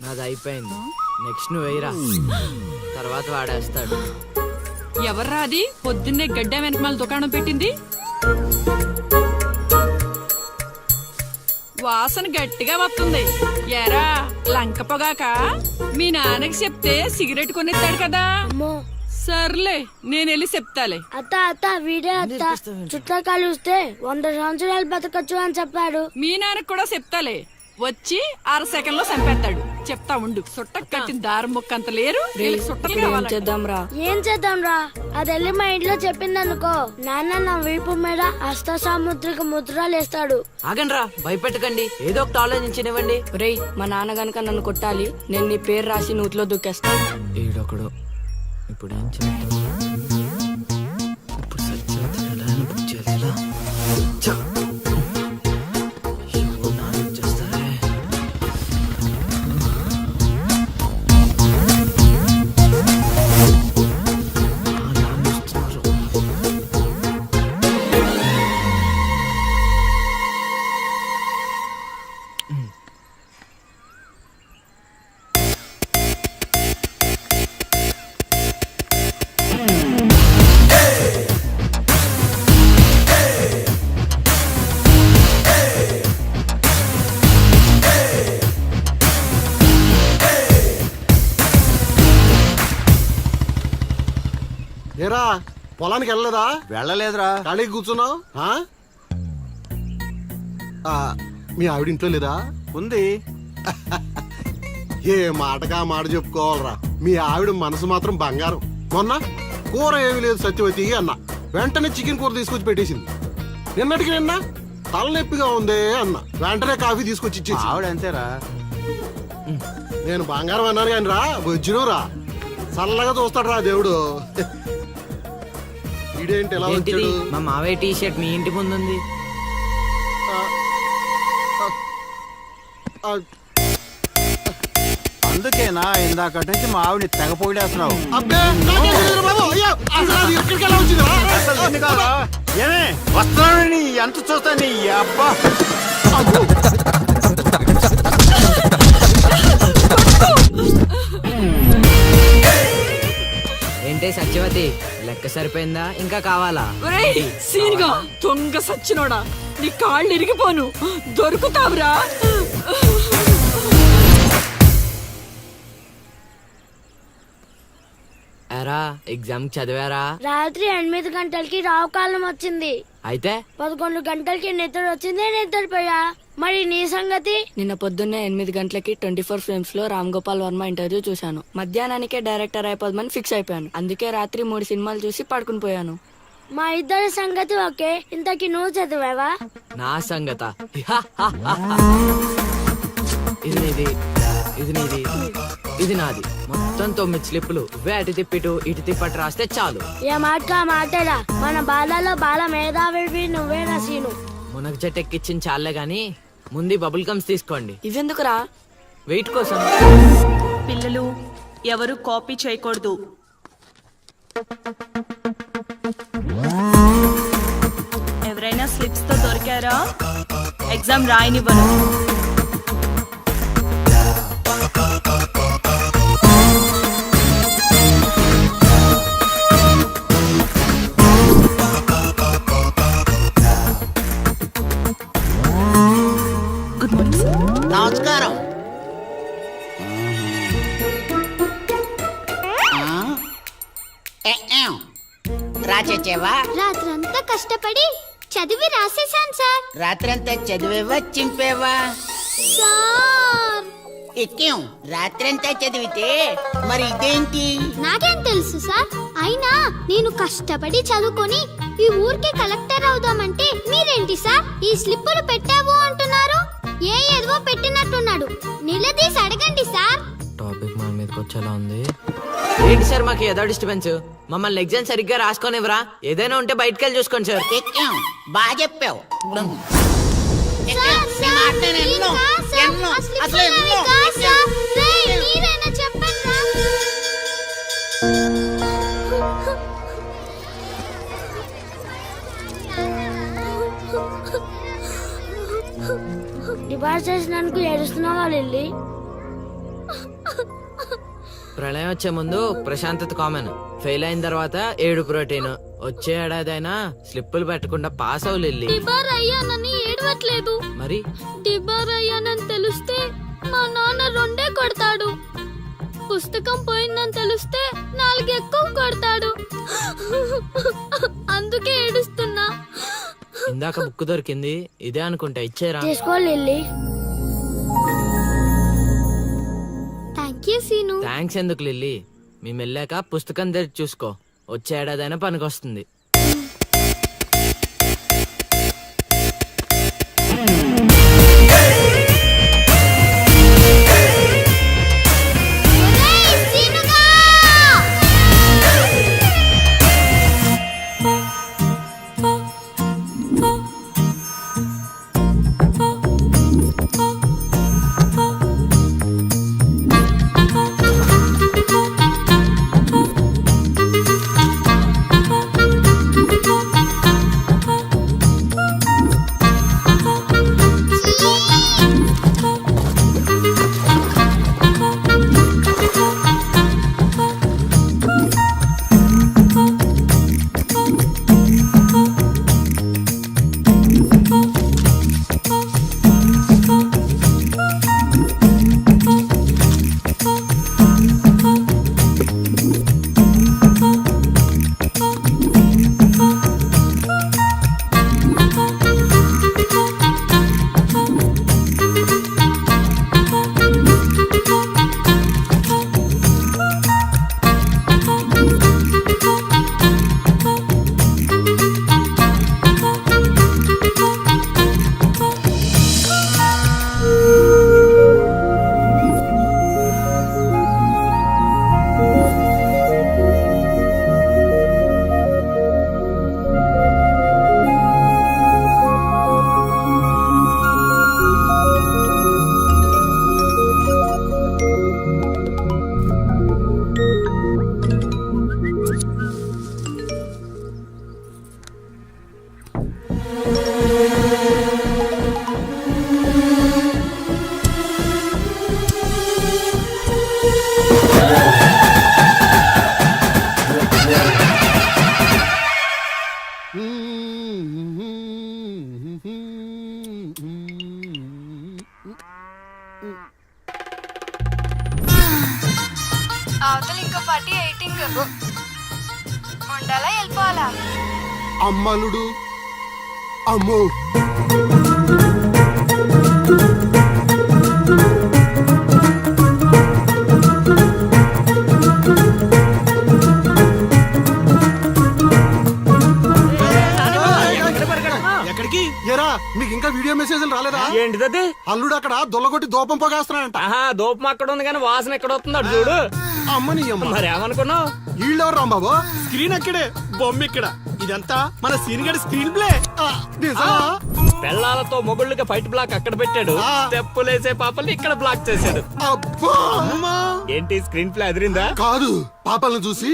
నాది అయిపోయింది. నెక్స్ట్ నువ్వు వేయరా, తర్వాత వాడేస్తాడు. ఎవర్రా అది పొద్దున్నే గడ్డ వెనకమాల దుకాణం పెట్టింది? వాసన గట్టిగా వస్తుంది. ఎరా లంక పొగాక? మీ నాన్నకి చెప్తే సిగరెట్ కొనిస్తాడు కదా. సర్లే నేను వెళ్ళి చెప్తాలే. అత్త అత్త వీడే అత్త చుట్టాలు చూస్తే 100 సంవత్సరాలు బతకచ్చు అని చెప్పాడు. మీ నాన్నకు కూడా చెప్తాలే, వచ్చి 6 సెకండ్లో చంపేస్తాడు. చెప్తా ఉండు. సుట్టకు కట్టిన దారం ముక్క అంత లేరు. ఏం చేద్దాం రా? అది వెళ్ళి మా ఇంట్లో చెప్పిందనుకో, నాన్న నా వీపు మీద హస్త సాముద్రిక ముద్రలు వేస్తాడు. ఆగండి రా, భయపెట్టకండి, ఏదో ఒకటి ఆలోచించనివ్వండి. రేయ్, మా నాన్న గనక నన్ను కొట్టాలి, నేను నీ పేరు రాసి నూతిలో దూకేస్తా. ఈడొకడు. ఇప్పుడు ఏం చేద్దాం? ఇప్పుడు సత్యవతి ఎలా బుక్ చేయాలి? ఎలా? చ్చ! అయ్యో, నాన్న వచ్చేస్తారే. నాన్న వస్తున్నారు. ఏరా పొలానికి వెళ్ళలేదా? వెళ్ళలేదురా. ఖాళీ కూర్చున్నావు? మీ ఆవిడ ఇంట్లో లేదా? ఉంది. ఏ మాటగా మాట చెప్పుకోవాలరా, మీ ఆవిడ మనసు మాత్రం బంగారం. మొన్న కూర ఏమి లేదు సత్యవతి అన్న, వెంటనే చికెన్ కూర తీసుకొచ్చి పెట్టేసింది. నిన్నటికి నిన్న తలనొప్పిగా ఉంది అన్న, వెంటనే కాఫీ తీసుకొచ్చి ఇచ్చేసి. ఆవిడ అంతేరా. నేను బంగారం అన్నాను కానీ రా, వజ్రం రా, చల్లగా చూస్తాడు రా దేవుడు. ఇదేంటి ఎలా ఏంటిది? వచ్చాడు? మా మావయ్య టీ షర్ట్ మీ ఇంటి ముందు ఉంది. అందుకేనా ఇందాక నుంచి మా ఆవిడ తెగ పొగిడేస్తున్నావు. అబ్బే, నాకేం తెలియదు బాబు. అయ్యో, అసలు అది ఎక్కడికి ఎలా వచ్చిందిరా? అసలు నిన్ను కాదా? ఏమే వస్తున్నాను, ఎంత చూస్తా నీ అబ్బా. ఏంటే సత్యవతి, లెక్క సరిపోయిందా? ఇంకా కావాలా? ఒరేయ్ సీన్గా దొంగ సచ్చినోడా, నీ కాళ్ళు ఇరిగిపోను, దొరుకుతావురా. ఎరా ఎగ్జామ్ చదివారా? రాత్రి 8 గంటలకి రావు కాలం వచ్చింది. అయితే 11 గంటలకి నిద్ర వచ్చింది, నిద్రపోయా. మరి నీ సంగతి? నిన్న పొద్దున్నే 8 గంటలకి 24 ఫ్రేమ్స్ లో రామ్ గోపాల్ వర్మ ఇంటర్వ్యూ చూశాను. మధ్యాహ్నానికే డైరెక్టర్ అయిపోదామని ఫిక్స్ అయిపోయాను. అందుకే రాత్రి 3 సినిమాలు చూసి పడుకుని పోయాను. మా ఇద్దరి సంగతి ఓకే. ఇంతకి నువ్వు చదివావా? నా సంగత ఇది నీది, ఇది నీది, ఇది నాది. మొత్తం 9 స్లిప్పులు. అటు తిప్పిటు ఇటు తిప్పటి రాస్తే చాలు. ఏ మాట మాట్లాడా, మన బాలలో బాల మేధావి నువ్వే నసీను. మునగ చెట్టు ఎక్కిచ్చిన చాలే గాని ముందు బబుల్ గమ్స్ తీసుకోండి. ఇవెందుకురా? వెయిట్ కోసం. పిల్లలు ఎవరు కాపీ చేయకూడదు. ఎవరైనా స్లిప్స్ తో దొరికారా? ఎగ్జామ్ రాయనివ్వను. Good morning sir. నమస్కారం. రాచేవా? రాత్రంతా కష్టపడి చదివి రాసేశాను సార్. రాత్రంతా చదివేవా చింపేవా? సార్ ఎక్కేం రాత్రంతా చదివితే మరి ఇదేంటి? నాకేం తెలుసు సార్. అయినా నేను కష్టపడి చదువుకొని ఈ ఊరికి కలెక్టర్ అవుదామంటే మీరేంటి సార్ ఈ స్లిప్పులు పెట్టావు అంటున్నారు? ఏదో పెట్టినట్టున్నాడు. నిలదీసి అడగండి సార్. టాపిక్ మన మీదకి వచ్చేలా ఉంది. ఏంటి సార్ మాకు ఏదో డిస్టర్బెన్స్? మమ్మల్ని ఎగ్జామ్ సరిగ్గా రాసుకొనివ్వరా? ఏదైనా ఉంటే బయటకు వెళ్ళి చూసుకోండి సార్. ఎక్కేం బాగా చెప్పావు. సార్, సార్, మీరా సార్? ఆ స్లిప్పులు నావి కాదు సార్. రేయ్, మీరైనా చెప్పండి రా. డిపార్ట్ చేసినందుకు ఏడుస్తున్నావా లిల్లీ? ప్రళయం వచ్చే ముందు ప్రశాంతత కామన్, ఫెయిల్ అయిన తర్వాత 7 ప్రోటీన్. వచ్చే ఏడాదైనా స్లిప్పులు పెట్టకుండా పాస్ అవ్వు లిల్లీ. డిబార్ అయ్యానని ఏడవట్లేదు. మరి డిబార్ అయ్యానని తెలిస్తే మా నాన్న 2 కొడతాడు. పుస్తకం పోయిందని తెలిస్తే 4 ఎక్కువ కొడతాడు. అందుకే ఏడుస్తున్నా. ఇందాక బుక్ దొరికింది, ఇదే అనుకుంటా, ఇచ్చేరా. తీసుకో Lily. Thank you Seenu. Thanks ఎందుకు లిల్లీ, మేము వెళ్ళాక పుస్తకం తెరిచి చూసుకో, వచ్చే ఏడాదైనా పనికొస్తుంది. ఒరేయ్, సీనుగా! అవతల ఇంకో పార్టీ ఎయిటింగ్ ఉండాలా వెళ్ళిపోవాలా? అమ్మలుడు అమ్మో. ఎక్కడికి? ఏరా మీకు ఇంకా వీడియో మెసేజ్లు రాలేదా? ఏంటిది? అల్లుడు అక్కడ దొల్లగొట్టి దూపం పొగేస్తున్నాడంట. ఆహా, దూపం అక్కడ ఉంది కానీ వాసన ఎక్కడ వస్తుంది అటు చూడు. అమ్మని అమ్మ. మరి ఏమనుకున్నావు? వీళ్ళెవరు రాంబాబు? స్క్రీన్ అక్కడే, బొమ్మ ఇక్కడ. ఇదంతా మన సీన్ గడి స్క్రీన్ ప్లే. నిజమా? పెళ్ళాలతో మొగుళ్ళకి ఫైట్ బ్లాక్ అక్కడ పెట్టాడు, తెప్పులేసే పాపల్ని ఇక్కడ బ్లాక్ చేశాడు. అబ్బా. ఏంటి స్క్రీన్ ప్లే అదిరిందా? కాదు, పాపలను చూసి